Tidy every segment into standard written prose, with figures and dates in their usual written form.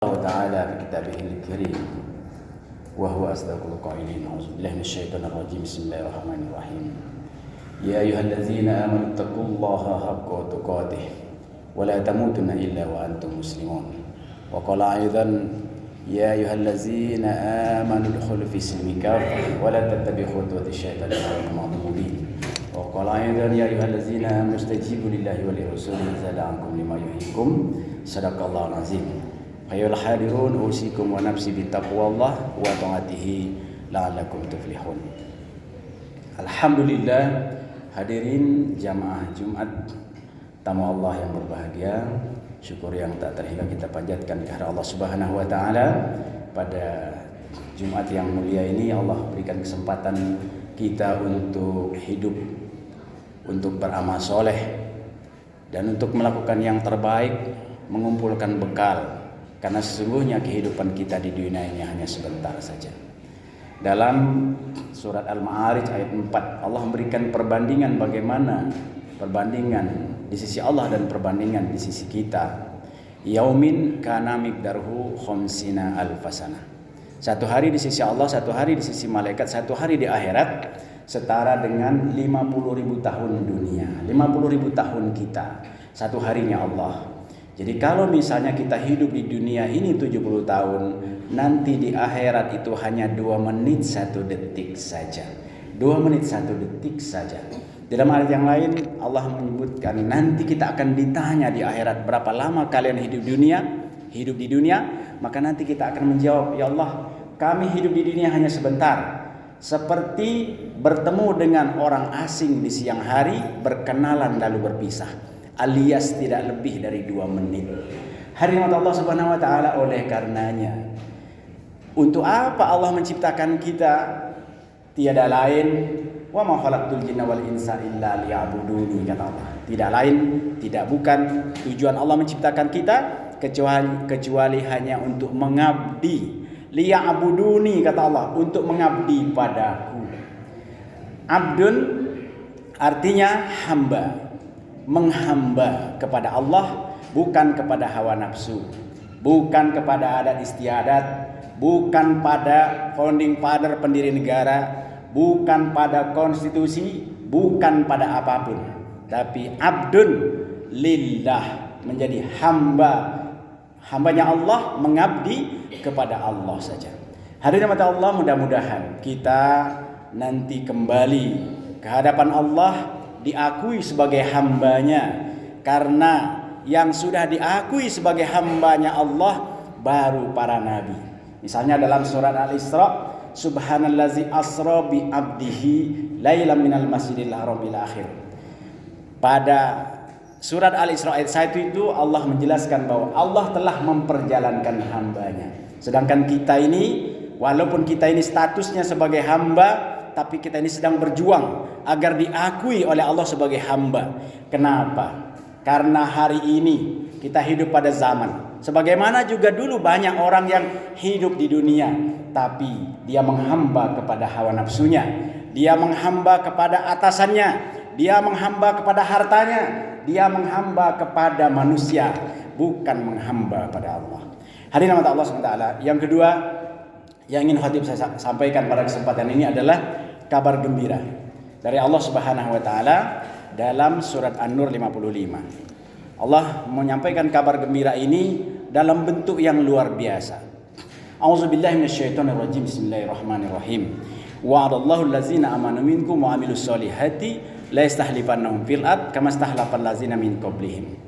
الله تعالى في كتابه الكريم وهو أصدق القائلين. أعوذ بالله من الشيطان الرجيم. بسم الله الرحمن الرحيم. يا أيها الذين آمنوا اتقوا الله حق تقاته ولا تموتن إلا وأنتم مسلمون. وقال أيضا يا أيها الذين آمنوا ادخلوا في السلم كافة ولا تتبعوا خطوات الشيطان إنه عدو مبين. وقال أيضا يا أيها الذين آمنوا استجيبوا لله ولرسوله إذا دعاكم لما يحييكم. صدق الله العظيم. Ayolah hadirun usikum wa nafsi bittaqwallah wa ta'atihi la'allakum tuflihun. Alhamdulillah, hadirin jamaah Jumat, tamu Allah yang berbahagia. Syukur yang tak terhingga kita panjatkan kepada Allah Subhanahu wa taala. Pada Jumat yang mulia ini Allah berikan kesempatan kita untuk hidup, untuk beramal soleh, dan untuk melakukan yang terbaik, mengumpulkan bekal. Karena sesungguhnya kehidupan kita di dunia ini hanya sebentar saja. Dalam surat Al-Ma'arij ayat 4, Allah memberikan perbandingan bagaimana perbandingan di sisi Allah dan perbandingan di sisi kita. Yaumin kana miqdaruhu khamsina alfasana. Satu hari di sisi Allah, satu hari di sisi malaikat, satu hari di akhirat setara dengan 50.000 tahun dunia, 50.000 tahun kita. Satu harinya Allah. Jadi kalau misalnya kita hidup di dunia ini 70 tahun, nanti di akhirat itu hanya 2 menit 1 detik saja. 2 menit 1 detik saja. Dalam ayat yang lain Allah menyebutkan nanti kita akan ditanya di akhirat, berapa lama kalian hidup di dunia? Maka nanti kita akan menjawab, ya Allah, kami hidup di dunia hanya sebentar. Seperti bertemu dengan orang asing di siang hari, berkenalan lalu berpisah. Alias tidak lebih dari 2 menit. Hadirin Allah Subhanahu wa taala, oleh karenanya untuk apa Allah menciptakan kita? Tiada lain, wa ma khalaqtul jinna wal insa illa liya'buduni, kata Allah. Tidak lain, tidak bukan tujuan Allah menciptakan kita kecuali hanya untuk mengabdi. Liya'buduni, kata Allah, untuk mengabdi padaku. Abdun artinya hamba. Menghamba kepada Allah, bukan kepada hawa nafsu, bukan kepada adat istiadat, bukan pada founding father pendiri negara, bukan pada konstitusi, bukan pada apapun, tapi abdun lillah, menjadi hambanya Allah, mengabdi kepada Allah saja. Hadirin mata Allah, mudah-mudahan kita nanti kembali ke hadapan Allah diakui sebagai hambanya, karena yang sudah diakui sebagai hambanya Allah baru para nabi. Misalnya dalam surat Al-Isra, subhanallazi asra bi abdihi lailan minal masjidil haram ila akhir. Pada surat Al-Isra ayat 1 itu Allah menjelaskan bahwa Allah telah memperjalankan hambanya. Sedangkan kita ini, walaupun kita ini statusnya sebagai hamba, tapi kita ini sedang berjuang agar diakui oleh Allah sebagai hamba. Kenapa? Karena hari ini kita hidup pada zaman, sebagaimana juga dulu banyak orang yang hidup di dunia, tapi dia menghamba kepada hawa nafsunya, dia menghamba kepada atasannya, dia menghamba kepada hartanya, dia menghamba kepada manusia, bukan menghamba pada Allah. Hadirin rahmat Allah SWT. Yang kedua yang ingin khatib saya sampaikan pada kesempatan ini adalah kabar gembira dari Allah Subhanahu wa taala dalam surat An-Nur 55. Allah menyampaikan kabar gembira ini dalam bentuk yang luar biasa. A'udzubillahi minasyaitonirrajim. Bismillahirrahmanirrahim. Wa'adallahu allazina amanu minkum wa 'amilus solihati la yastahlifannahum fil ard kama stahlafal ladzina min qablihim.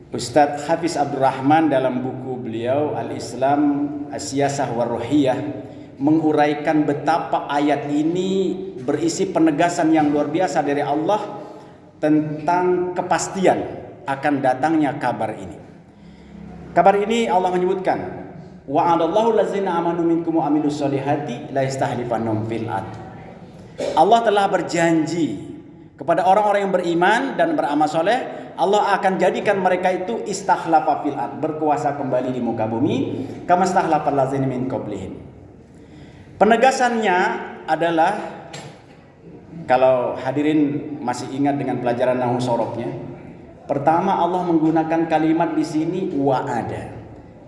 Ustadz Hafiz Abdurrahman dalam buku beliau Al-Islam As-Siyasah War-Ruhiyah menguraikan betapa ayat ini berisi penegasan yang luar biasa dari Allah tentang kepastian akan datangnya kabar ini. Kabar ini Allah menyebutkan, wa'adallahu allazina amanu minkum wa 'amilus solihati la yastahlifannahum fil ard. Allah telah berjanji kepada orang-orang yang beriman dan beramal soleh, Allah akan jadikan mereka itu istakhlafa fil ard, berkuasa kembali di muka bumi, kama istakhlafal ladzina min qablihim. Penegasannya adalah, kalau hadirin masih ingat dengan pelajaran nahwu sorofnya, pertama Allah menggunakan kalimat di sini wa'ada.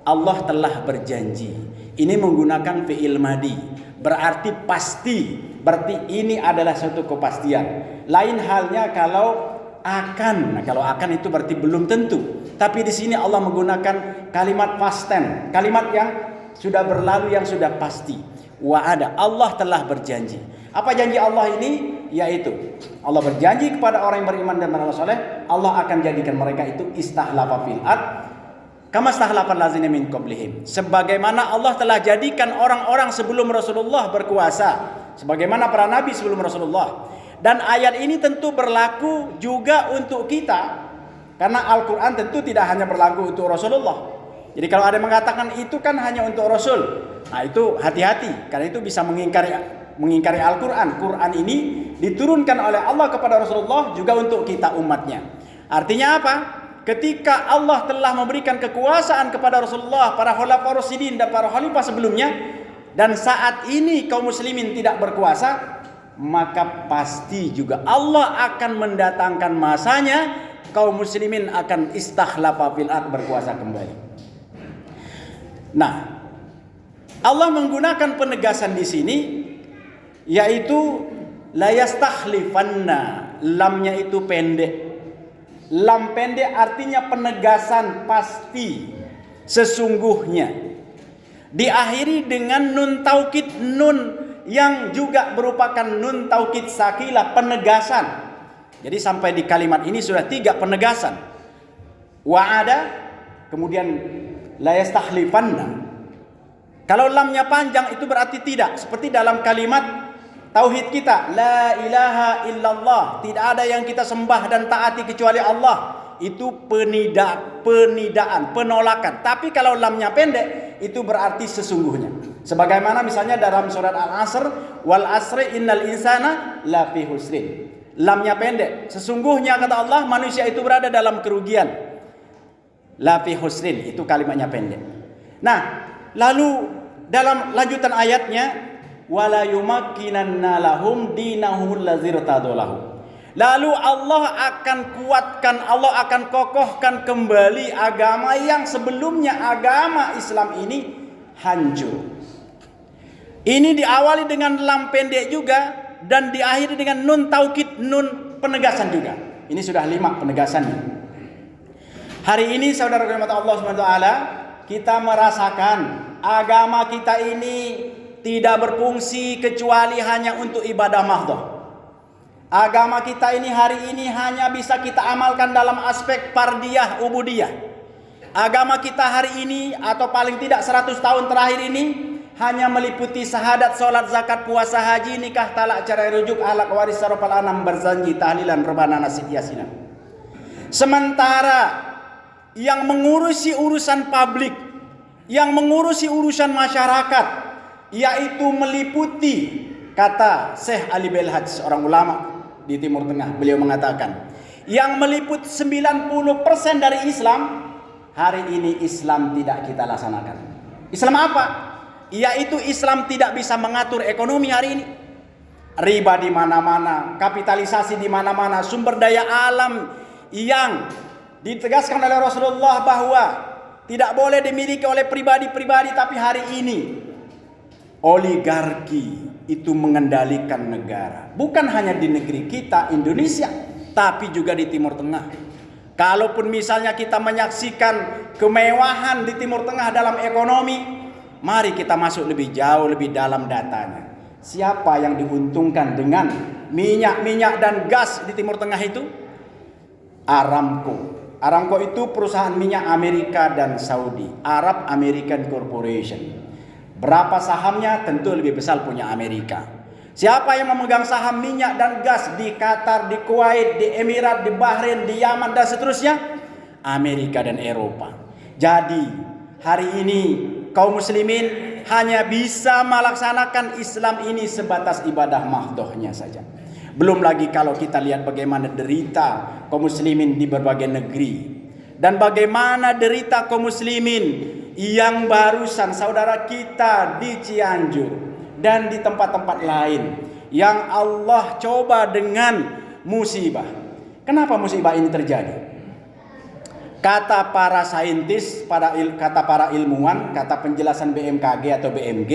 Allah telah berjanji. Ini menggunakan fi'il madi, berarti pasti, berarti ini adalah suatu kepastian. Lain halnya kalau akan. Nah, kalau akan itu berarti belum tentu. Tapi di sini Allah menggunakan kalimat past tense, kalimat yang sudah berlalu, yang sudah pasti. Wa'ada, Allah telah berjanji. Apa janji Allah ini? Yaitu Allah berjanji kepada orang yang beriman dan beramal saleh, Allah akan jadikan mereka itu istahlafa fil ard kama stahlafal ladzina min qablihim. Sebagaimana Allah telah jadikan orang-orang sebelum Rasulullah berkuasa, sebagaimana para nabi sebelum Rasulullah. Dan ayat ini tentu berlaku juga untuk kita, karena Al-Quran tentu tidak hanya berlaku untuk Rasulullah. Jadi kalau ada yang mengatakan itu kan hanya untuk Rasul, nah itu hati-hati, karena itu bisa mengingkari Al-Quran. Quran ini diturunkan oleh Allah kepada Rasulullah juga untuk kita umatnya. Artinya apa? Ketika Allah telah memberikan kekuasaan kepada Rasulullah, para khulafaur rasyidin dan para khalifah sebelumnya, dan saat ini kaum muslimin tidak berkuasa, maka pasti juga Allah akan mendatangkan masanya kaum muslimin akan istakhlafa fil ard, berkuasa kembali. Nah, Allah menggunakan penegasan di sini, yaitu la yastakhlifanna. Lamnya itu pendek. Lam pendek artinya penegasan pasti, sesungguhnya. Diakhiri dengan nun taukid, nun yang juga merupakan nun taukid sakilah, penegasan. Jadi sampai di kalimat ini sudah 3 penegasan. Wa'ada, kemudian la yastakhlifanna. Kalau lamnya panjang itu berarti tidak. Seperti dalam kalimat tauhid kita, la ilaha illallah, tidak ada yang kita sembah dan taati kecuali Allah. Itu penidaan, penolakan. Tapi kalau lamnya pendek, itu berarti sesungguhnya. Sebagaimana misalnya dalam surat Al-Asr, wal asri innal insana lafi husrin. Lamnya pendek. Sesungguhnya kata Allah, manusia itu berada dalam kerugian. Lafi husrin, itu kalimatnya pendek. Nah, lalu dalam lanjutan ayatnya, wala yumakkinanna lahum dinahum allazi irtadu lahum. Lalu Allah akan kuatkan, Allah akan kokohkan kembali agama yang sebelumnya agama Islam ini hancur. Ini diawali dengan lam pendek juga dan diakhiri dengan nun taukid, nun penegasan juga. Ini sudah 5 penegasannya. Hari ini saudara rahmat Allah SWT, kita merasakan agama kita ini tidak berfungsi kecuali hanya untuk ibadah mahdhah. Agama kita ini hari ini hanya bisa kita amalkan dalam aspek fardiyah, ubudiyah. Agama kita hari ini atau paling tidak 100 tahun terakhir ini hanya meliputi syahadat, salat, zakat, puasa, haji, nikah, talak, cerai, rujuk, alaq, waris, sarafal anam, berzanji, tahlilan, rebana, nasid, yasinan. Sementara yang mengurusi urusan publik, yang mengurusi urusan masyarakat, yaitu meliputi, kata Syekh Ali Belhaj, seorang ulama di Timur Tengah, beliau mengatakan, yang meliput 90% dari Islam, hari ini Islam tidak kita laksanakan. Islam apa? Yaitu Islam tidak bisa mengatur ekonomi hari ini. Riba di mana-mana, kapitalisasi di mana-mana, sumber daya alam yang ditegaskan oleh Rasulullah bahwa tidak boleh dimiliki oleh pribadi-pribadi, tapi hari ini oligarki itu mengendalikan negara. Bukan hanya di negeri kita Indonesia, tapi juga di Timur Tengah. Kalaupun misalnya kita menyaksikan kemewahan di Timur Tengah dalam ekonomi, mari kita masuk lebih jauh, lebih dalam datanya. Siapa yang diuntungkan dengan minyak dan gas di Timur Tengah itu? Aramco. Aramco itu perusahaan minyak Amerika dan Saudi, Arab American Corporation. Berapa sahamnya? Tentu lebih besar punya Amerika. Siapa yang memegang saham minyak dan gas di Qatar, di Kuwait, di Emirat, di Bahrain, di Yaman dan seterusnya? Amerika dan Eropa. Jadi hari ini kaum muslimin hanya bisa melaksanakan Islam ini sebatas ibadah mahdhahnya saja. Belum lagi kalau kita lihat bagaimana derita kaum muslimin di berbagai negeri. Dan bagaimana derita kaum muslimin yang barusan saudara kita di Cianjur dan di tempat-tempat lain yang Allah coba dengan musibah. Kenapa musibah ini terjadi? Kata para saintis, kata para ilmuwan, kata penjelasan BMKG atau BMG,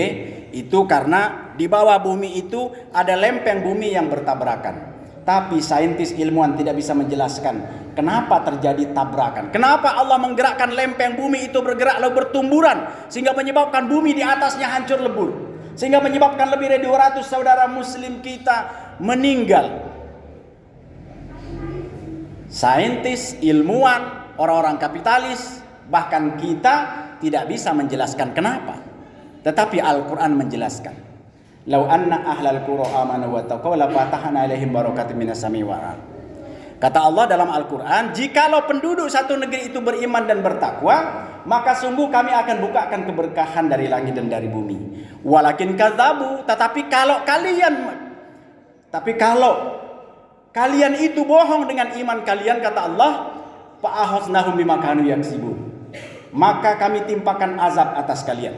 itu karena di bawah bumi itu ada lempeng bumi yang bertabrakan. Tapi saintis ilmuwan tidak bisa menjelaskan kenapa terjadi tabrakan. Kenapa Allah menggerakkan lempeng bumi itu bergerak lalu bertumburan sehingga menyebabkan bumi di atasnya hancur lebur. Sehingga menyebabkan lebih dari 200 saudara muslim kita meninggal. Saintis, ilmuwan, orang-orang kapitalis, bahkan kita tidak bisa menjelaskan kenapa. Tetapi Al-Quran menjelaskan. Lau anna ahlal qura amanu wa taqaw la fatahna alaihim barakatim minas sami wal ardh. Kata Allah dalam Al-Quran, jikalau penduduk satu negeri itu beriman dan bertakwa, maka sungguh kami akan bukakan keberkahan dari langit dan dari bumi. Walakin kadzabu, tetapi kalau kalian itu bohong dengan iman kalian, kata Allah, fa'akhadnahum bima kanu yaksibun, maka kami timpakan azab atas kalian.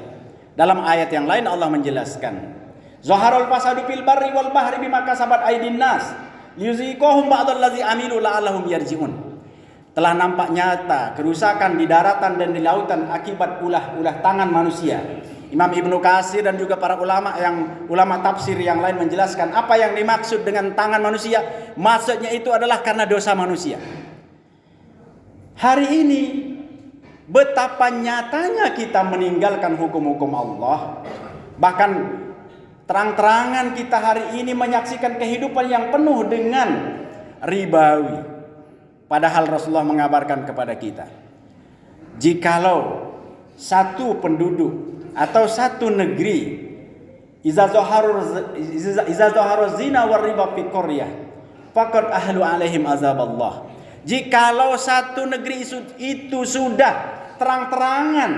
Dalam ayat yang lain Allah menjelaskan, Zaharul fasadu fil barri wal bahri bima kasabat aydin nas liyuziqahum ba'dallazi amilu la'allahum yarji'un. Telah nampak nyata kerusakan di daratan dan di lautan akibat ulah-ulah tangan manusia. Imam Ibnu Katsir dan juga para ulama tafsir yang lain menjelaskan apa yang dimaksud dengan tangan manusia. Maksudnya itu adalah karena dosa manusia. Hari ini betapa nyatanya kita meninggalkan hukum-hukum Allah. Bahkan terang-terangan kita hari ini menyaksikan kehidupan yang penuh dengan ribawi. Padahal Rasulullah mengabarkan kepada kita, jikalau satu penduduk atau satu negeri iza zaharu zina war riba fi qaryah faqad ahlu alaihim azaballah. Jikalau satu negeri itu sudah terang-terangan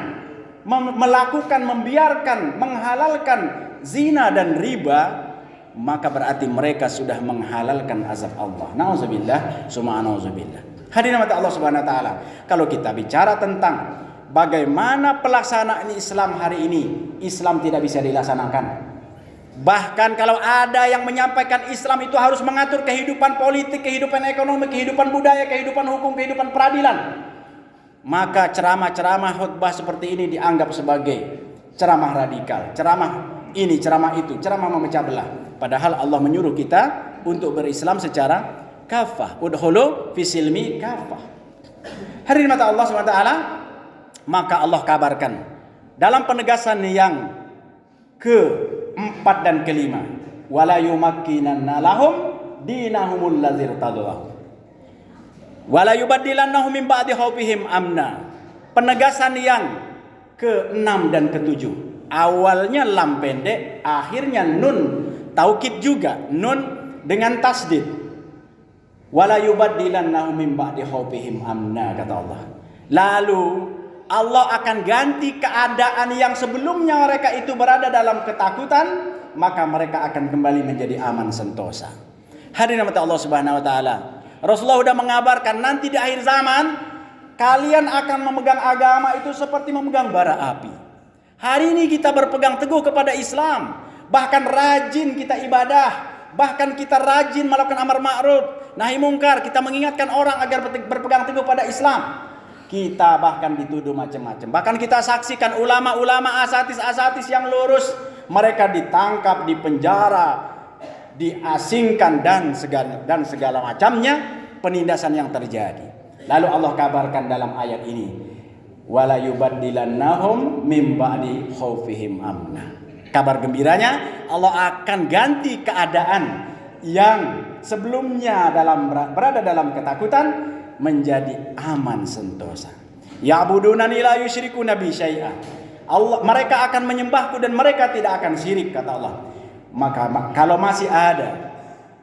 melakukan, membiarkan, menghalalkan zina dan riba, maka berarti mereka sudah menghalalkan azab Allah. Nauzubillah, summa nauzubillah. Hadirin mata Allah Subhanahu wa taala. Kalau kita bicara tentang bagaimana pelaksanaan Islam hari ini, Islam tidak bisa dilaksanakan. Bahkan kalau ada yang menyampaikan Islam itu harus mengatur kehidupan politik, kehidupan ekonomi, kehidupan budaya, kehidupan hukum, kehidupan peradilan, maka ceramah-ceramah khutbah seperti ini dianggap sebagai ceramah radikal, ceramah ini, ceramah itu, ceramah memecah belah. Padahal Allah menyuruh kita untuk berislam secara kafah. Udkhulu fi silmi kafah. Hadirin mata Allah SWT, maka Allah kabarkan dalam penegasan yang keempat dan kelima, wala yumakkinanna lahum dinahumul ladzir tadawahum wala yubaddilannahum min ba'di khaufihim amna. Penegasan yang keenam dan ketujuh, awalnya lam pendek, akhirnya nun taukid juga, nun dengan tasdid. Wala yubaddilannahum min ba'di khaufihim amna, kata Allah. Lalu Allah akan ganti keadaan yang sebelumnya mereka itu berada dalam ketakutan, maka mereka akan kembali menjadi aman sentosa. Hadirin mata Allah Subhanahu wa taala. Rasulullah sudah mengabarkan nanti di akhir zaman kalian akan memegang agama itu seperti memegang bara api. Hari ini kita berpegang teguh kepada Islam, bahkan rajin kita ibadah, bahkan kita rajin melakukan amar ma'ruf, nahi mungkar, kita mengingatkan orang agar berpegang teguh pada Islam. Kita bahkan dituduh macam-macam. Bahkan kita saksikan ulama-ulama asatis-asatis yang lurus, mereka ditangkap, dipenjara, diasingkan dan segala macamnya penindasan yang terjadi. Lalu Allah kabarkan dalam ayat ini, wala yubaddilannahum mim ba'di khaufihim amna. Kabar gembiranya, Allah akan ganti keadaan yang sebelumnya berada dalam ketakutan menjadi aman sentosa. Ya'budunani la yusyrikuna bi syai'a. Mereka akan menyembahku dan mereka tidak akan syirik, kata Allah. Maka kalau masih ada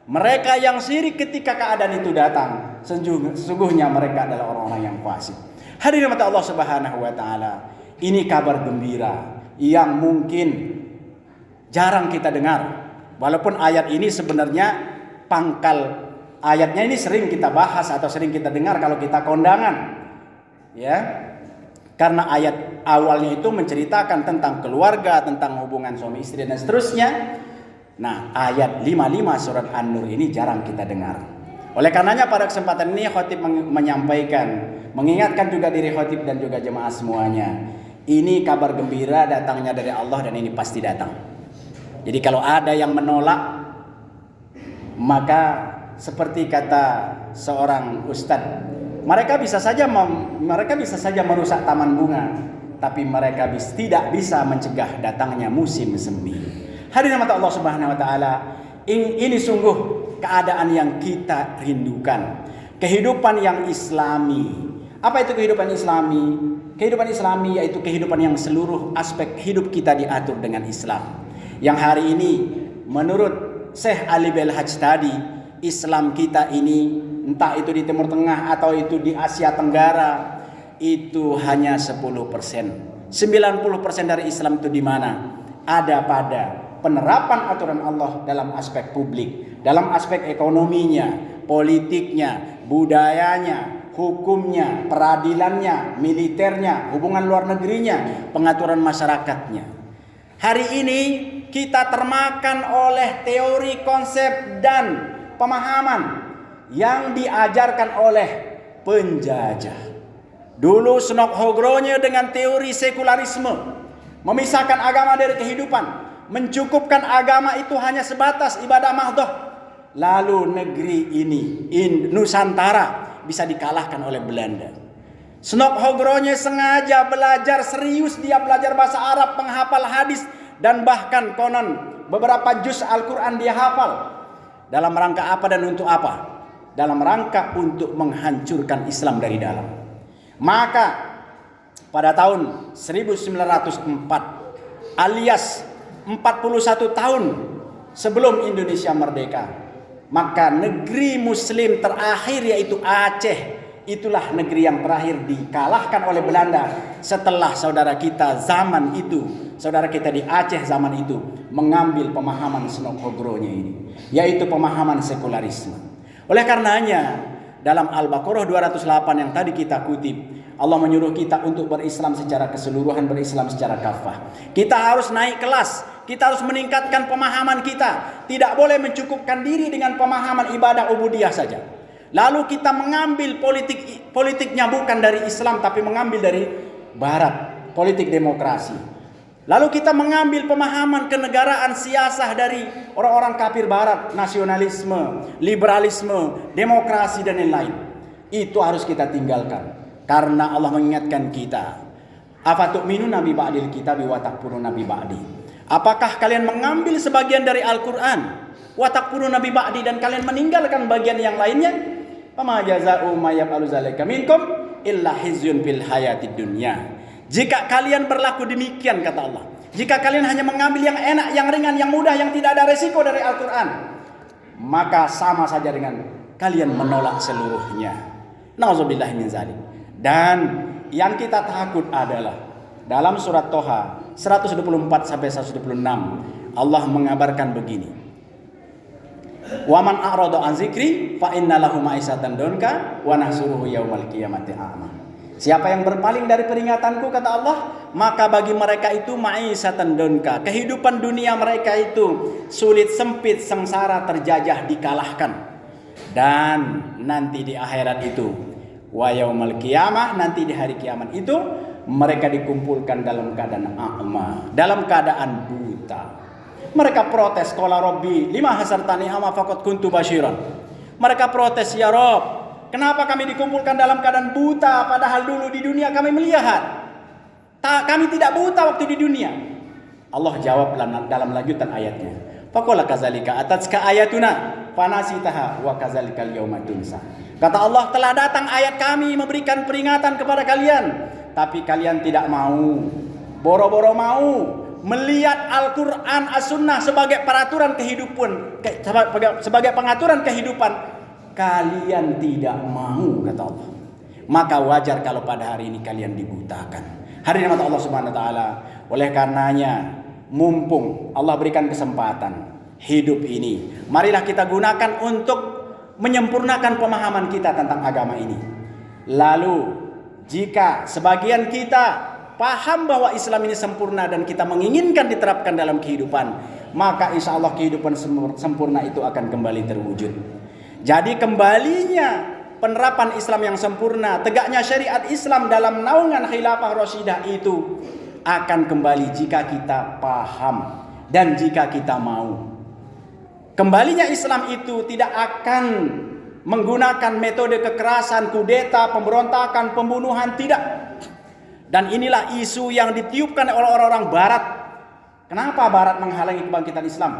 mereka yang syirik ketika keadaan itu datang, sesungguhnya mereka adalah orang-orang yang fasik. Hadirin mata Allah Subhanahu wa taala, ini kabar gembira yang mungkin jarang kita dengar. Walaupun ayat ini sebenarnya pangkal ayatnya ini sering kita bahas atau sering kita dengar kalau kita kondangan. Ya. Karena ayat awalnya itu menceritakan tentang keluarga, tentang hubungan suami istri dan seterusnya. Nah, ayat 55 surat An-Nur ini jarang kita dengar. Oleh karenanya pada kesempatan ini khatib menyampaikan, mengingatkan juga diri khotib dan juga jemaah semuanya. Ini kabar gembira datangnya dari Allah dan ini pasti datang. Jadi kalau ada yang menolak, maka seperti kata seorang ustadz, mereka bisa saja merusak taman bunga, tapi mereka tidak bisa mencegah datangnya musim semi. Hadirin mata Allah Subhanahu wa taala, ini sungguh keadaan yang kita rindukan. Kehidupan yang islami. Apa itu kehidupan islami? Kehidupan islami yaitu kehidupan yang seluruh aspek hidup kita diatur dengan Islam. Yang hari ini menurut Syekh Ali Belhaj tadi, Islam kita ini entah itu di Timur Tengah atau itu di Asia Tenggara, itu hanya 10%. 90% dari Islam itu di mana? Ada pada penerapan aturan Allah dalam aspek publik, dalam aspek ekonominya, politiknya, budayanya, hukumnya, peradilannya, militernya, hubungan luar negerinya, pengaturan masyarakatnya. Hari ini kita termakan oleh teori, konsep, dan pemahaman yang diajarkan oleh penjajah. Dulu Snok Hogronje dengan teori sekularisme, memisahkan agama dari kehidupan, mencukupkan agama itu hanya sebatas ibadah mahdoh. Lalu negeri ini, Nusantara, bisa dikalahkan oleh Belanda. Snok Hogronje sengaja belajar serius, dia belajar bahasa Arab, penghafal hadis, dan bahkan konon beberapa juz Al-Quran dia hafal. Dalam rangka apa dan untuk apa? Dalam rangka untuk menghancurkan Islam dari dalam. Maka pada tahun 1904 alias 41 tahun sebelum Indonesia merdeka, maka negeri muslim terakhir yaitu Aceh, itulah negeri yang terakhir dikalahkan oleh Belanda setelah saudara kita zaman itu, saudara kita di Aceh zaman itu mengambil pemahaman Snok Hogronje ini, yaitu pemahaman sekularisme. Oleh karenanya dalam Al-Baqarah 208 yang tadi kita kutip, Allah menyuruh kita untuk berislam secara keseluruhan, berislam secara kafah. Kita harus naik kelas, kita harus meningkatkan pemahaman kita. Tidak boleh mencukupkan diri dengan pemahaman ibadah ubudiyah saja. Lalu kita mengambil politiknya bukan dari Islam tapi mengambil dari Barat, politik demokrasi. Lalu kita mengambil pemahaman kenegaraan siasah dari orang-orang kafir Barat, nasionalisme, liberalisme, demokrasi dan lain-lain. Itu harus kita tinggalkan. Karena Allah mengingatkan kita, afatu'minuna bi ba'dil kitabi wa takfuruna bi ba'di. Apakah kalian mengambil sebagian dari Al-Qur'an wa takfuruna bi ba'di dan kalian meninggalkan bagian yang lainnya? Fama jazaa'u may yaf'alu dzalika minkum illa khizyun fil hayatid dunya. Jika kalian berlaku demikian kata Allah, jika kalian hanya mengambil yang enak, yang ringan, yang mudah, yang tidak ada resiko dari Al-Qur'an, maka sama saja dengan kalian menolak seluruhnya. Nauzubillahi min dzalik. Dan yang kita takut adalah dalam surat Toha 124 sampai 126 Allah mengabarkan begini. Wa man a'rada an zikri fa inna lahu ma'isatan donka wa nahsuruhu yaumal qiyamati a'ma. Siapa yang berpaling dari peringatanku kata Allah, maka bagi mereka itu ma'isatan donka, kehidupan dunia mereka itu sulit, sempit, sengsara, terjajah, dikalahkan. Dan nanti di akhirat itu wa yaumal qiyamah, nanti di hari kiamat itu mereka dikumpulkan dalam keadaan a'ma, dalam keadaan buta. Mereka protes, qala rabbi lima hasartani a'ma faqad kuntu basyiran. Mereka protes, ya Rabb, kenapa kami dikumpulkan dalam keadaan buta padahal dulu di dunia kami melihat. Kami tidak buta waktu di dunia. Allah jawab dalam lanjutan ayatnya, faqala kadzalika atatka ayatuna fanasitaha wa kadzalikal yauma tunsa. Kata Allah, telah datang ayat kami memberikan peringatan kepada kalian, tapi kalian tidak mau, boro-boro mau melihat Al-Quran, As-Sunnah sebagai peraturan kehidupan, sebagai pengaturan kehidupan. Kalian tidak mau, kata Allah. Maka wajar kalau pada hari ini kalian dibutakan. Hari ini Allah Subhanahu Wa Taala. Oleh karenanya, mumpung Allah berikan kesempatan hidup ini, marilah kita gunakan untuk menyempurnakan pemahaman kita tentang agama ini. Lalu jika sebagian kita paham bahwa Islam ini sempurna dan kita menginginkan diterapkan dalam kehidupan, maka insya Allah kehidupan sempurna itu akan kembali terwujud. Jadi kembalinya penerapan Islam yang sempurna, tegaknya syariat Islam dalam naungan khilafah Rasyidah itu akan kembali jika kita paham dan jika kita mau. Kembalinya Islam itu tidak akan menggunakan metode kekerasan, kudeta, pemberontakan, pembunuhan, tidak. Dan inilah isu yang ditiupkan oleh orang-orang Barat. Kenapa Barat menghalangi kebangkitan Islam?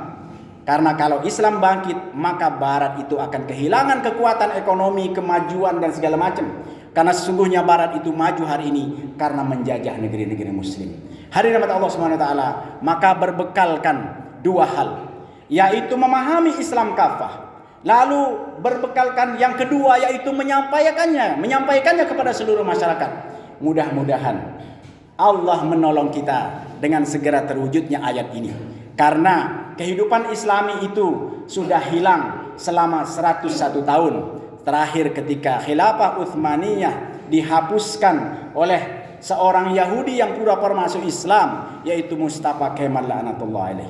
Karena kalau Islam bangkit, maka Barat itu akan kehilangan kekuatan ekonomi, kemajuan dan segala macam. Karena sesungguhnya Barat itu maju hari ini karena menjajah negeri-negeri Muslim. Hadirin rahmat Allah Subhanahu wa taala, maka berbekalkan dua hal, yaitu memahami Islam kafah. Lalu berbekalkan yang kedua, yaitu menyampaikannya kepada seluruh masyarakat. Mudah-mudahan Allah menolong kita dengan segera terwujudnya ayat ini. Karena kehidupan Islami itu sudah hilang selama 101 tahun. Terakhir ketika Khilafah Utsmaniyah dihapuskan oleh seorang Yahudi yang pura-pura masuk Islam, yaitu Mustafa Kemal laknatullah alaih.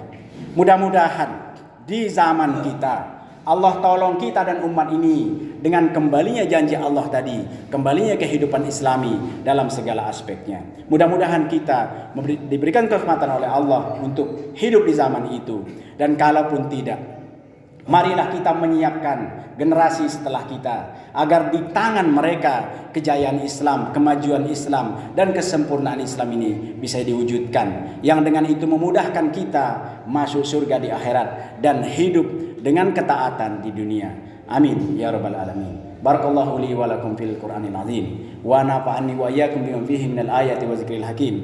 Mudah-mudahan di zaman kita Allah tolong kita dan umat ini dengan kembalinya janji Allah tadi, kembalinya kehidupan Islami dalam segala aspeknya. Mudah-mudahan kita diberikan kesempatan oleh Allah untuk hidup di zaman itu. Dan kalaupun tidak, marilah kita menyiapkan generasi setelah kita agar di tangan mereka kejayaan Islam, kemajuan Islam dan kesempurnaan Islam ini bisa diwujudkan, yang dengan itu memudahkan kita masuk surga di akhirat dan hidup dengan ketaatan di dunia. Amin ya rabbal alamin. Barakallahu li wa lakum fil Qur'anil azim wa nafa'ani wa iyyakum bima fihi minal ayati wa zikril hakim.